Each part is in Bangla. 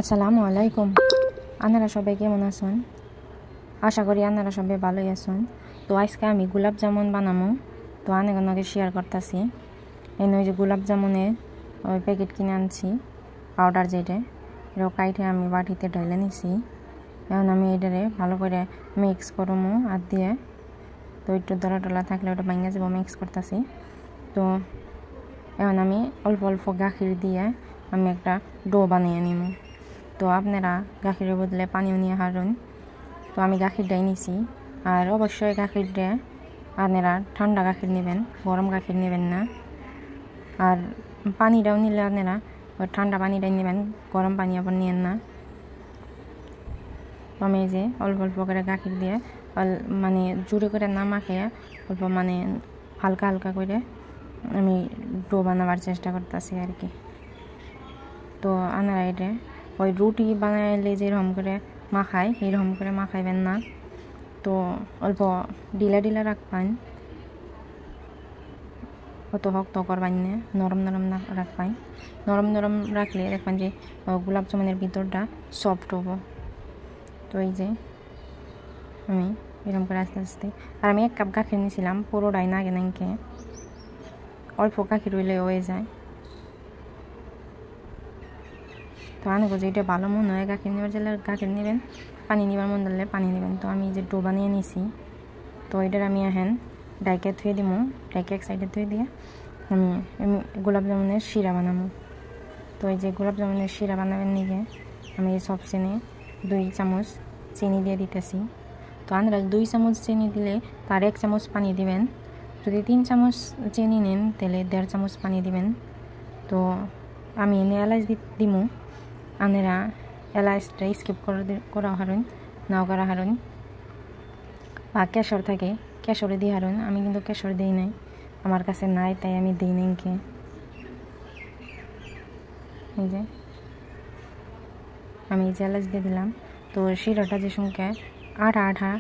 আসসালামু আলাইকুম। আপনারা সবাই কেমন আছেন? আশা করি আপনারা সবাই ভালোই আছেন। তো আজকে আমি গোলাপ জামুন বানাবো, তো অনেক শেয়ার করতেছি। এই যে গোলাপ জামুনের ওই প্যাকেট কিনে আনছি, পাউডার যেটা, এটা কাইটে আমি বাটিতে ঢেলে নিছি। এখন আমি এটারে ভালো করে মিক্স করবো হাত দিয়ে। তো একটু দলা টলা থাকলে ওটা ভেঙে যাবো, মিক্স করতেছি। তো এখন আমি অল্প অল্প গাখির দিয়ে আমি একটা ডো বানিয়ে নিব। তো আপনারা গাখিরের বদলে পানিও নিয়ে হারুন। তো আমি গাখিরটাই নিছি, আর অবশ্যই গাখিরটা আপনারা ঠান্ডা গাখির নেবেন, গরম গাখির নেবেন না। আর পানিটাও নিলে আপনারা ঠান্ডা পানিটাই নেবেন, গরম পানি আবার নিয়েন না। তো আমি এই যে অল্প অল্প করে গাখির দিয়ে মানে জোরে করে না মাখিয়ে অল্প মানে হালকা হালকা করে আমি ডো বানাবার চেষ্টা করতেছি আর কি। তো আপনারা এটা ওই রুটি বানাইলে যেরকম করে মাখায় সেরকম করে মাখাইবেন না। তো অল্প ঢিলা ঢিলা রাখবেন, অত শক্ত করবেন না, নরম নরম রাখবেন। নরম নরম রাখলে দেখবেন যে গোলাপ জামুনের ভিতরটা সফট হবো। তো এই যে আমি এরকম করে আস্তে আস্তে, আর আমি 1 কাপ গাখির নিয়েছিলাম, পুরোটাই না নাকি অল্প গাখির হইলে হয়ে যায়। তো আনগো যে এটা ভালো মনে হয় গাখির নেওয়ার জন্য গাখির নেবেন, পানি নেবার মন ধরলে পানি নেবেন। তো আমি যে ডো বানিয়ে নিছি, তো এটার আমি এখন ডাইকে ধুয়ে দিব। ডাইকে এক সাইডে ধুয়ে দিয়ে আমি গোলাপ জামুনের শিরা বানাবো। তো এই যে গোলাপ জামুনের শিরা বানাবেন নিয়ে আমি সব চিনি 2 চামচ চিনি দিয়ে দিতেছি। তো আমরা 2 চামচ চিনি দিলে তার 1 চামচ পানি দিবেন। যদি 3 চামচ চিনি নেন তাহলে 1.5 চামচ পানি দিবেন। তো আমি এলাচ দিমু, আপনারা এলাচটা স্কিপ করা হারুন, নাও করা হারুন। বা কেশর থাকে কেশরে দিয়ে হারুন, আমি কিন্তু কেশর দিই নাই, আমার কাছে নাই তাই আমি দিই নাই। এই যে আমি এলাচ দিয়ে দিলাম। তো শিরাটা যে সঙ্গে আঠা আঠা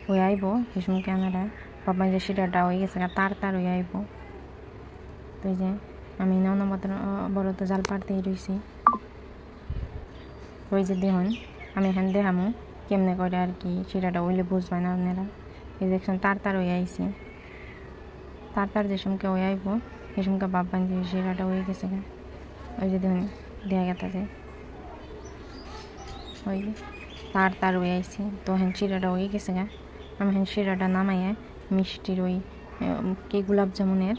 হয়ে আইব, সে সঙ্গে আমরা ভাববেন যে শিরাটা হয়ে গেছে তার হয়ে আইব। তো এই যে আমি নন বড় তো জাল পাড়তেই রয়েছি। ওই যে দেখুন আমি এখানে দেখামো কেমনে করে আর কি শিরাটা হইলে বুঝবেন না আপনারা। এই দেখছেন তার হয়ে আইছে, তার যে সঙ্গে হয়ে আইব সে সঙ্গে ভাববেন যে শিরাটা হয়ে গেছে। ওই যে দেখুন দেখা গেছে ওই তার হয়ে আইছে। তো হ্যাঁ শিরাটা হয়ে গেছে গা। আমি হ্যাঁ শিরাটা নামাইয়ে মিষ্টির ওই কি গোলাপ জামুনের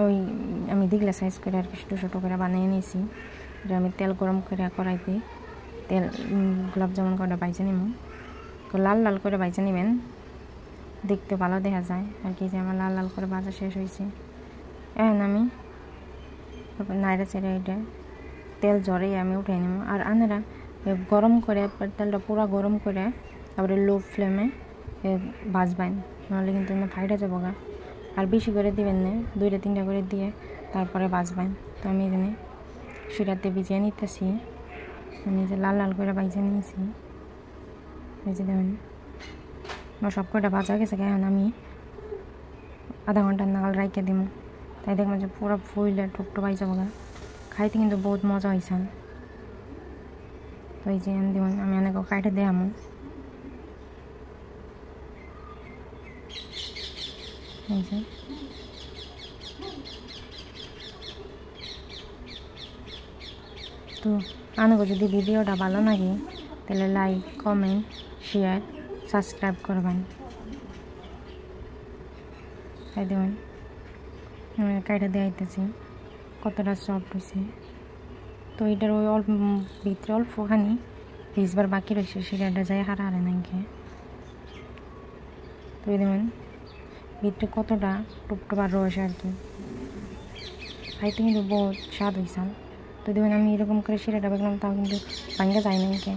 ওই আমি দিগলা সাইজ করে আর কি ছোটো ছোটো করে বানিয়ে নিয়েছি। এটা আমি তেল গরম করে কড়াইতে তেল গোলাপ জামুন করে বাইজে নিব। তো লাল লাল করে বাইজে নেবেন, দেখতে ভালো দেখা যায় আর কি। যে আমার লাল লাল করে ভাজা শেষ হয়েছে। এখন আমি নাইড়া চেড়ে এটা তেল জ্বরে আমি উঠে নেব। আর আনারা গরম করে তেলটা পুরো গরম করে তারপরে লো ফ্লেমে ভাজবেন, নাহলে কিন্তু ফাইটা যাবো গা। আর বেশি করে দিবেন না, 2-3টা করে দিয়ে তারপরে ভাজবেন। তো আমি এখানে শিরাতে ভিজিয়ে নিতেছি, আমি যে লাল লাল করে ভাজে নিয়েছি। এই যে দেখুন আমার সব কটা ভাজা গেছে। এখন আমি আধা ঘন্টা নাগাল রাইখে দিব, তাই দেখবেন যে পুরো ফুইলে টুকটো পাই যাবো গা। খাইতে কিন্তু বহুত মজা হয়েছে। তো এই যে দেখুন আমি অনেক কাইটে দেখামো। এই যে তো আমাকে যদি ভিডিওটা ভালো লাগে তাহলে লাইক, কমেন্ট, শেয়ার, সাবস্ক্রাইব করবেন। তাই দেখুন আমি কাইটে দেখাইতেছি কতটা সফট হয়েছে। তো এটার ওই অল্প ভিতরে অল্পখানি ভিজবার বাকি রয়েছে, সেটা যাই হারে নাকি। তো এই দেখুন ভিতরে কতটা টুপটুপার রয়েছে আর কি, খাইতে কিন্তু বহুত স্বাদ হয়েছে। তো দেখুন আমি এরকম করে শিরাটা দেখলাম, তাও কিন্তু ভাঙ্গে যায় নাকি।